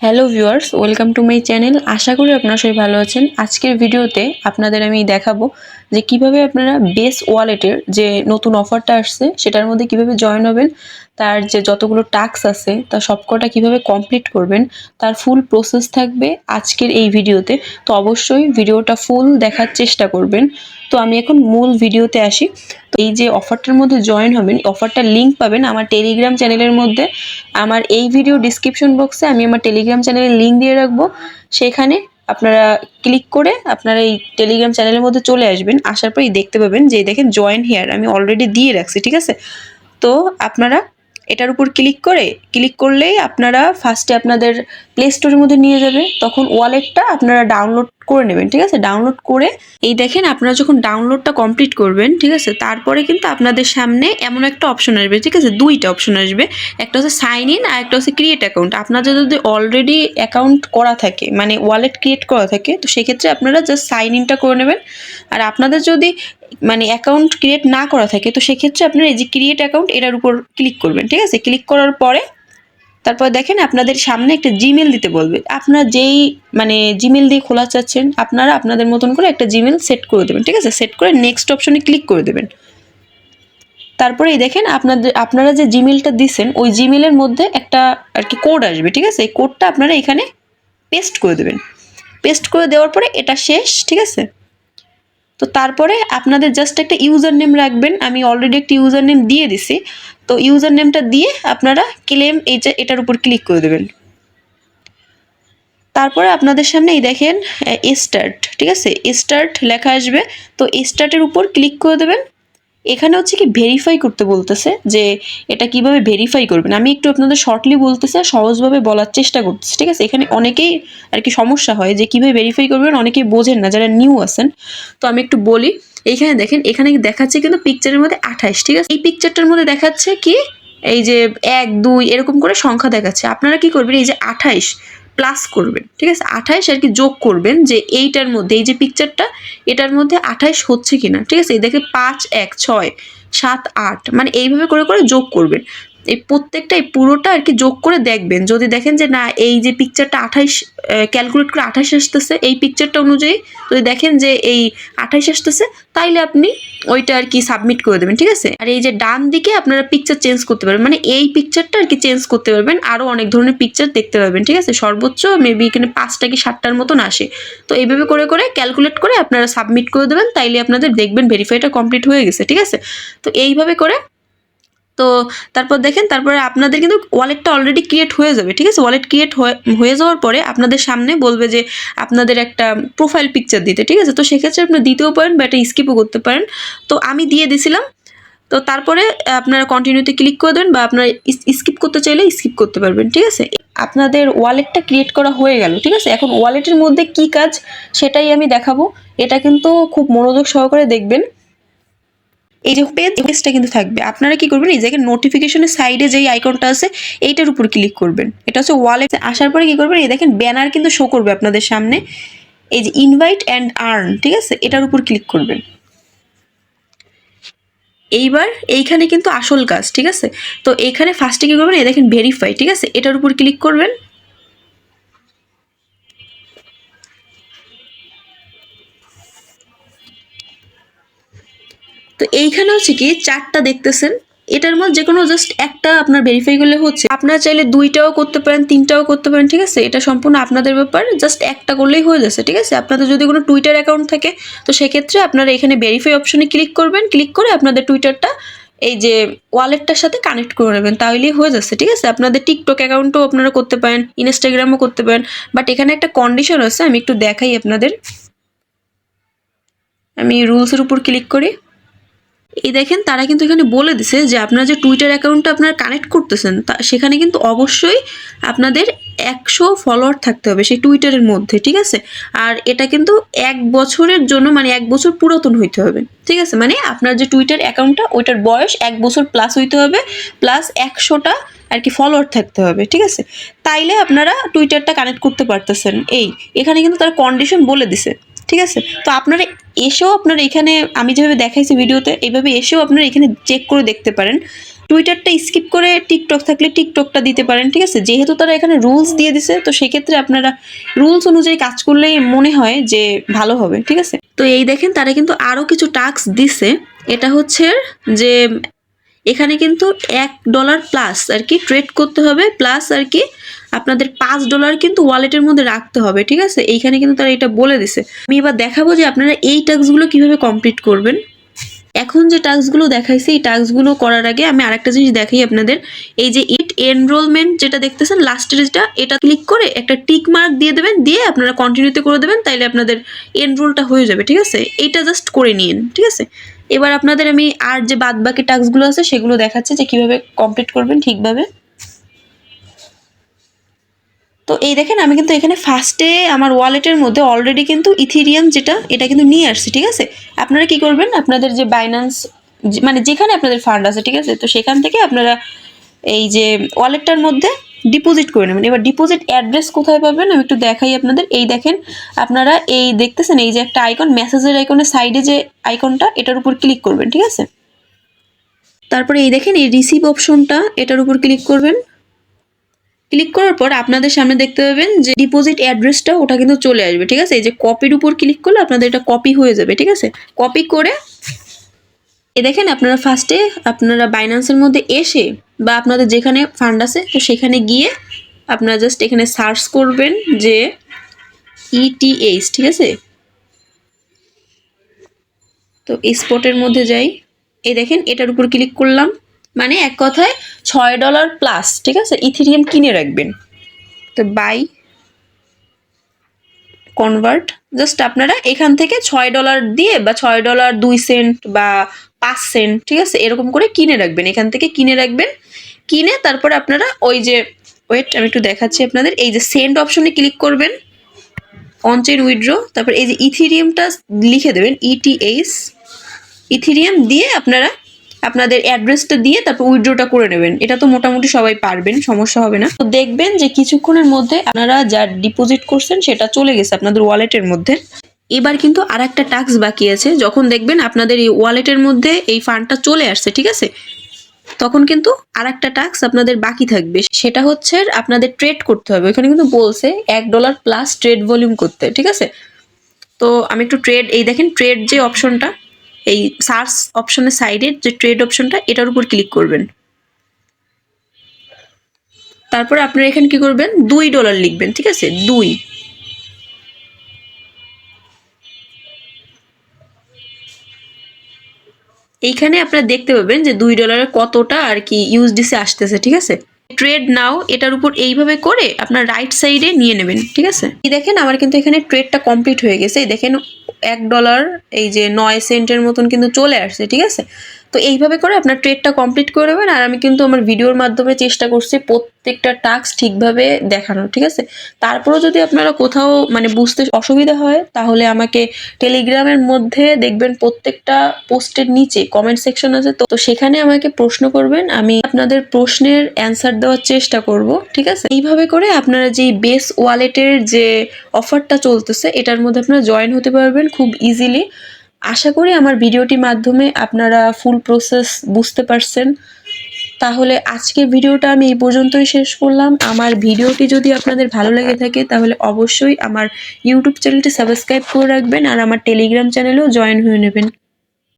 Hello viewers, welcome to my channel. আশা করি আপনারা সবাই ভালো আছেন। আজকের ভিডিওতে আপনাদের আমি দেখাবো যে কিভাবে আপনারা বেস ওয়ালেটের যে নতুন অফারটা আসছে সেটার মধ্যে কিভাবে জয়েন হবেন, তার যে যতগুলো টাস্ক আছে তার সবকটা কিভাবে কমপ্লিট করবেন, তার ফুল প্রসেস থাকবে আজকের এই ভিডিওতে। তো অবশ্যই ভিডিওটা ফুল দেখার চেষ্টা করবেন। তো আমি এখন মূল ভিডিওতে আসি। তো এই যে অফারটার মধ্যে জয়েন হবেন, অফারটার লিঙ্ক পাবেন আমার টেলিগ্রাম চ্যানেলের মধ্যে। আমার এই ভিডিও ডিসক্রিপশন বক্সে আমি আমার টেলিগ্রাম চ্যানেলের লিঙ্ক দিয়ে রাখবো। সেখানে আপনারা ক্লিক করে আপনারা এই টেলিগ্রাম চ্যানেলের মধ্যে চলে আসবেন। আসার পরেই দেখতে পাবেন যে দেখেন জয়েন হিয়ার আমি অলরেডি দিয়ে রাখছি, ঠিক আছে। তো আপনারা এটার উপর ক্লিক করলেই আপনারা ফার্স্টে আপনাদের প্লে স্টোরের মধ্যে নিয়ে যাবে। তখন ওয়ালেটটা আপনারা ডাউনলোড করে নেবেন, ঠিক আছে। ডাউনলোড করে এই দেখেন আপনারা যখন ডাউনলোডটা কমপ্লিট করবেন, ঠিক আছে, তারপরে কিন্তু আপনাদের সামনে এমন একটা অপশন আসবে, ঠিক আছে, দুইটা অপশন আসবে। একটা হচ্ছে সাইন ইন আর একটা হচ্ছে ক্রিয়েট অ্যাকাউন্ট। আপনাদের যদি অলরেডি অ্যাকাউন্ট করা থাকে, মানে ওয়ালেট ক্রিয়েট করা থাকে, তো সেক্ষেত্রে আপনারা জাস্ট সাইন ইনটা করে নেবেন। আর আপনাদের যদি মানে অ্যাকাউন্ট ক্রিয়েট না করা থাকে, তো সেক্ষেত্রে আপনারা এই যে ক্রিয়েট অ্যাকাউন্ট এটার উপর ক্লিক করবেন, ঠিক আছে। ক্লিক করার পরে তারপর দেখেন আপনাদের সামনে একটা জিমেল দিতে বলবে। আপনারা যেই মানে জিমেল দিয়ে খোলা চাচ্ছেন আপনারা আপনাদের মতন করে একটা জিমেল সেট করে দেবেন, ঠিক আছে। সেট করে নেক্সট অপশনে ক্লিক করে দেবেন। তারপরে এই দেখেন আপনারা যে জিমেলটা দিচ্ছেন ওই জিমেলের মধ্যে একটা আর কি কোড আসবে, ঠিক আছে। এই কোডটা আপনারা এখানে পেস্ট করে দেবেন। পেস্ট করে দেওয়ার পরে এটা শেষ, ঠিক আছে। তো তারপরে আপনাদের জাস্ট একটা ইউজার নেম রাখবেন। আমি অলরেডি একটা ইউজার নেম দিয়ে দিছি। তো ইউজার নেমটা দিয়ে আপনারা ক্লেম এটার উপর ক্লিক করে দেবেন। তারপরে আপনাদের সামনে এই দেখেন স্টার্ট, ঠিক আছে, স্টার্ট লেখা আসবে। তো স্টার্টের উপর ক্লিক করে দেবেন। এখানে হচ্ছে কি ভেরিফাই করতে বলতেছে যে এটা কিভাবে ভেরিফাই করবেন। আমি একটু আপনাদের শর্টলি বলতেছি আর সহজভাবে বলার চেষ্টা করতেছি, ঠিক আছে। এখানে অনেকেই আর কি সমস্যা হয় যে কিভাবে ভেরিফাই করবেন, অনেকেই বোঝেন না যারা নিউ আছেন। তো আমি একটু বলি। এইখানে দেখেন এখানে দেখাচ্ছে কিন্তু পিকচারের মধ্যে 28, ঠিক আছে। এই পিকচারটার মধ্যে দেখাচ্ছে কি এই যে 1 2 এরকম করে সংখ্যা দেখাচ্ছে। আপনারা কি করবেন, এই যে 28 প্লাস করবেন, ঠিক আছে। 28 আর কি যোগ করবেন যে এইটার মধ্যে এই যে পিকচারটা এটার মধ্যে 28 হচ্ছে কিনা, ঠিক আছে। এই দেখে 5 1 6 7 8 মানে এইভাবে করে করে যোগ করবেন। এই প্রত্যেকটা এই পুরোটা আর কি যোগ করে দেখবেন। যদি দেখেন যে না এই যে পিকচারটা 28 ক্যালকুলেট করে 28 আসতেছে, এই পিকচারটা অনুযায়ী যদি দেখেন যে এই 28 আসতেছে, তাইলে আপনি ওইটা আর কি সাবমিট করে দেবেন, ঠিক আছে। আর এই যে ডান দিকে আপনারা পিকচার চেঞ্জ করতে পারবেন, মানে এই পিকচারটা আর কি চেঞ্জ করতে পারবেন। আরও অনেক ধরনের পিকচার দেখতে পারবেন, ঠিক আছে। সর্বোচ্চ মেবি এখানে 5টা কি 7টার মতন আসে। তো এইভাবে করে করে ক্যালকুলেট করে আপনারা সাবমিট করে দেবেন, তাইলে আপনাদের দেখবেন ভেরিফাইটা কমপ্লিট হয়ে গেছে, ঠিক আছে। তো এইভাবে করে তো তারপর দেখেন তারপরে আপনাদের কিন্তু ওয়ালেটটা অলরেডি ক্রিয়েট হয়ে যাবে, ঠিক আছে। ওয়ালেট ক্রিয়েট হয়ে যাওয়ার পরে আপনাদের সামনে বলবে যে আপনাদের একটা প্রোফাইল পিকচার দিতে, ঠিক আছে। তো সেক্ষেত্রে আপনি দিতেও পারেন বা এটা স্কিপও করতে পারেন। তো আমি দিয়ে দিছিলাম। তো তারপরে আপনারা কন্টিনিউতে ক্লিক করে দেবেন বা আপনারা স্কিপ করতে চাইলে স্কিপ করতে পারবেন, ঠিক আছে। আপনাদের ওয়ালেটটা ক্রিয়েট করা হয়ে গেল, ঠিক আছে। এখন ওয়ালেটের মধ্যে কি কাজ সেটাই আমি দেখাবো। এটা কিন্তু খুব মনোযোগ সহকারে দেখবেন। এই যে পেজটা কিন্তু থাকবে। আপনারা কি করবেন, এই জায়গায় নোটিফিকেশনের সাইডে যেই আইকনটা আছে এইটার উপর ক্লিক করবেন। এটা হচ্ছে ওয়ালেট। আসার পরে কি করবেন, এই দেখেন ব্যানার কিন্তু শো করবে আপনাদের সামনে। এই যে ইনভাইট অ্যান্ড আর্ন, ঠিক আছে, এটার উপর ক্লিক করবেন। এইবার এইখানে কিন্তু আসল কাজ, ঠিক আছে। তো এখানে ফার্স্টে কি করবেন, এই দেখেন ভেরিফাই, ঠিক আছে, এটার উপর ক্লিক করবেন। তো এইখানে হচ্ছে কি 4টা দেখতেছেন, এটার মধ্যে যে কোনো জাস্ট একটা আপনার ভেরিফাই করলে হচ্ছে। আপনারা চাইলে 2টাও করতে পারেন, 3টাও করতে পারেন, ঠিক আছে। এটা সম্পূর্ণ আপনাদের ব্যাপার। জাস্ট একটা করলেই হয়ে যাচ্ছে, ঠিক আছে। আপনাদের যদি কোনো টুইটার অ্যাকাউন্ট থাকে তো সেক্ষেত্রে আপনারা এখানে ভেরিফাই অপশনে ক্লিক করবেন। ক্লিক করে আপনাদের টুইটারটা এই যে ওয়ালেটটার সাথে কানেক্ট করে নেবেন, তাহলেই হয়ে যাচ্ছে, ঠিক আছে। আপনাদের টিকটক অ্যাকাউন্টও আপনারা করতে পারেন, ইনস্টাগ্রামও করতে পারেন। বাট এখানে একটা কন্ডিশন আছে, আমি একটু দেখাই আপনাদের। আমি রুলসের উপর ক্লিক করি। এই দেখেন তারা কিন্তু এখানে বলে দিছে যে আপনারা যে টুইটার অ্যাকাউন্টটা আপনারা কানেক্ট করতেছেন সেখানে কিন্তু অবশ্যই আপনাদের 100 ফলোয়ার থাকতে হবে সেই টুইটারের মধ্যে, ঠিক আছে। আর এটা কিন্তু 1 বছরের জন্য, মানে 1 বছর পুরাতন হইতে হবে, ঠিক আছে। মানে আপনার যে টুইটার অ্যাকাউন্টটা ওইটার বয়স 1 বছর প্লাস হইতে হবে, প্লাস 100টা আর কি ফলোয়ার থাকতে হবে, ঠিক আছে। তাইলে আপনারা টুইটারটা কানেক্ট করতে পারতেছেন। এখানে কিন্তু তারা কন্ডিশন বলে দিছে, ঠিক আছে। তো আপনারা এসেও আপনারা এখানে আমি যেভাবে দেখাইছি ভিডিওতে এইভাবে এসেও আপনারা এখানে চেক করে দেখতে পারেন। টুইটারটা স্কিপ করে টিকটক থাকলে টিকটকটা দিতে পারেন, ঠিক আছে। যেহেতু তারা এখানে রুলস দিয়ে দিছে, তো সেক্ষেত্রে আপনারা রুলস অনুযায়ী কাজ করলেই মনে হয় যে ভালো হবে, ঠিক আছে। তো এই দেখেন তারা কিন্তু আরও কিছু টাস্ক দিছে। এটা হচ্ছে যে এখানে কিন্তু $1 প্লাস আর কি ট্রেড করতে হবে, প্লাস আর কি আপনাদের $5 কিন্তু ওয়ালেটের মধ্যে রাখতে হবে, ঠিক আছে। এইখানে কিন্তু তারা এটা বলে দিছে। আমি এবার দেখাবো যে আপনারা এই টাস্কগুলো কিভাবে কমপ্লিট করবেন। এখন যে টাস্কগুলো দেখাইছি, এই টাস্কগুলো করার আগে আমি আরেকটা জিনিস দেখাই আপনাদের। এই যে ইট এনরোলমেন্ট যেটা দেখতেছেন লাস্টের যেটা, এটা ক্লিক করে একটা টিক মার্ক দিয়ে দেবেন, দিয়ে আপনারা কন্টিনিউতে করে দেবেন, তাইলে আপনাদের এনরোলটা হয়ে যাবে, ঠিক আছে। এইটা জাস্ট করে নিন, ঠিক আছে। এবার আপনাদের আমি আর যে বাদ বাকি টাস্কগুলো আছে সেগুলো দেখাচ্ছি যে কিভাবে কমপ্লিট করবেন ঠিকভাবে। তো এই দেখেন আমি কিন্তু এখানে ফার্স্টে আমার ওয়ালেটের মধ্যে অলরেডি কিন্তু ইথেরিয়াম যেটা, এটা কিন্তু নিয়ে আসছি, ঠিক আছে। আপনারা কি করবেন, আপনাদের যে বাইন্যান্স মানে যেখানে আপনাদের ফান্ড আছে, ঠিক আছে, তো সেখান থেকে আপনারা এই যে ওয়ালেটটার মধ্যে ডিপোজিট করে নেবেন। এবার ডিপোজিট অ্যাড্রেস কোথায় পাবেন আমি একটু দেখাই আপনাদের। এই দেখেন আপনারা এই দেখতেছেন এই যে একটা আইকন, মেসেজের আইকনের সাইডে যে আইকনটা, এটার উপর ক্লিক করবেন, ঠিক আছে। তারপরে এই দেখেন এই রিসিভ অপশনটা, এটার উপর ক্লিক করবেন। ক্লিক করার পর আপনাদের সামনে দেখতে পাবেন যে ডিপোজিট অ্যাড্রেসটা, ওটা কিন্তু চলে আসবে, ঠিক আছে। এই যে কপির উপর ক্লিক করলে আপনাদের এটা কপি হয়ে যাবে, ঠিক আছে। কপি করে এ দেখেন আপনারা ফার্স্টে আপনারা বাইন্যান্সের মধ্যে এসে বা আপনাদের যেখানে ফান্ড আছে, তো সেখানে গিয়ে আপনারা জাস্ট এখানে সার্চ করবেন যে ETH, ঠিক আছে। তো স্পটের মধ্যে যাই, এই দেখেন এটার উপর ক্লিক করলাম, মানে এক কথায় $6 প্লাস, ঠিক আছে, ইথেরিয়াম কিনে রাখবেন। তো বাই কনভার্ট, জাস্ট আপনারা এখান থেকে $6 দিয়ে বা $6.02 বা 5 সেন্ট, ঠিক আছে, এরকম করে কিনে রাখবেন, এখান থেকে কিনে রাখবেন। কিনে তারপরে আপনারা ওই যে ওয়েট আমি একটু দেখাচ্ছি আপনাদের, এই যে সেন্ড অপশনে ক্লিক করবেন, অন চেইন উইথড্র, তারপর এই যে ইথেরিয়ামটা লিখে দেবেন ETH, ইথেরিয়াম দিয়ে আপনারা আপনাদের অ্যাড্রেসটা দিয়ে তারপর উইথড্রটা করে নেবেন। এটা তো মোটামুটি সবাই পারবেন, সমস্যা হবে না। তো দেখবেন যে কিছুক্ষণের মধ্যে আপনারা যা ডিপোজিট করছেন সেটা চলে গেছে আপনাদের ওয়ালেটের মধ্যে। এবার কিন্তু আর একটা টাস্ক বাকি আছে। যখন দেখবেন আপনাদের এই ওয়ালেটের মধ্যে এই ফান্ডটা চলে আসছে, ঠিক আছে, তখন কিন্তু আর একটা টাস্ক আপনাদের বাকি থাকবে। সেটা হচ্ছে আপনাদের ট্রেড করতে হবে। ওইখানে কিন্তু বলছে $1 প্লাস ট্রেড ভলিউম করতে, ঠিক আছে। তো আমি একটু ট্রেড, এই দেখেন ট্রেড যে অপশনটা, এই সার্চ অপশনের সাইডের যে ট্রেড অপশনটা, এটার উপর ক্লিক করবেন। তারপরে আপনারা এখানে কি করবেন, $2 লিখবেন, ঠিক আছে, 2। এইখানে আপনারা দেখতে পাবেন যে $2 কতটা আর কি ইউএসডিসি আসতেছে, ঠিক আছে। ট্রেড নাও এটার উপর এইভাবে করে আপনার রাইট সাইডে নিয়ে নেবেন, ঠিক আছে। এই দেখেন আমার কিন্তু এখানে ট্রেডটা কমপ্লিট হয়ে গেছে। এই দেখেন $1 এই যে 9 সেন্টের মতন কিন্তু চলে আসছে, ঠিক আছে। তো এইভাবে করে আপনার ট্রেডটা কমপ্লিট করে নেবেন। আর আমি কিন্তু আমার ভিডিওর মাধ্যমে চেষ্টা করছি প্রত্যেকটা টাস্ক ঠিকভাবে দেখানো, ঠিক আছে। তারপরেও যদি আপনারা কোথাও মানে বুঝতে অসুবিধা হয়, তাহলে আমাকে টেলিগ্রামের মধ্যে দেখবেন প্রত্যেকটা পোস্টের নিচে কমেন্ট সেকশন আছে, তো সেখানে আমাকে প্রশ্ন করবেন, আমি আপনাদের প্রশ্নের অ্যান্সার দেওয়ার চেষ্টা করব, ঠিক আছে। এইভাবে করে আপনারা যে বেস ওয়ালেটের যে অফারটা চলতেছে, এটার মধ্যে আপনারা জয়েন হতে পারবেন খুব ইজিলি। আশা করি আমার ভিডিওটির মাধ্যমে আপনারা ফুল প্রসেস বুঝতে পারছেন। তাহলে আজকের ভিডিওটা আমি এই পর্যন্তই শেষ করলাম। আমার ভিডিওটি যদি আপনাদের ভালো লেগে থাকে, তাহলে অবশ্যই আমার ইউটিউব চ্যানেলটি সাবস্ক্রাইব করে রাখবেন আর আমার টেলিগ্রাম চ্যানেলেও জয়েন হয়ে নেবেন।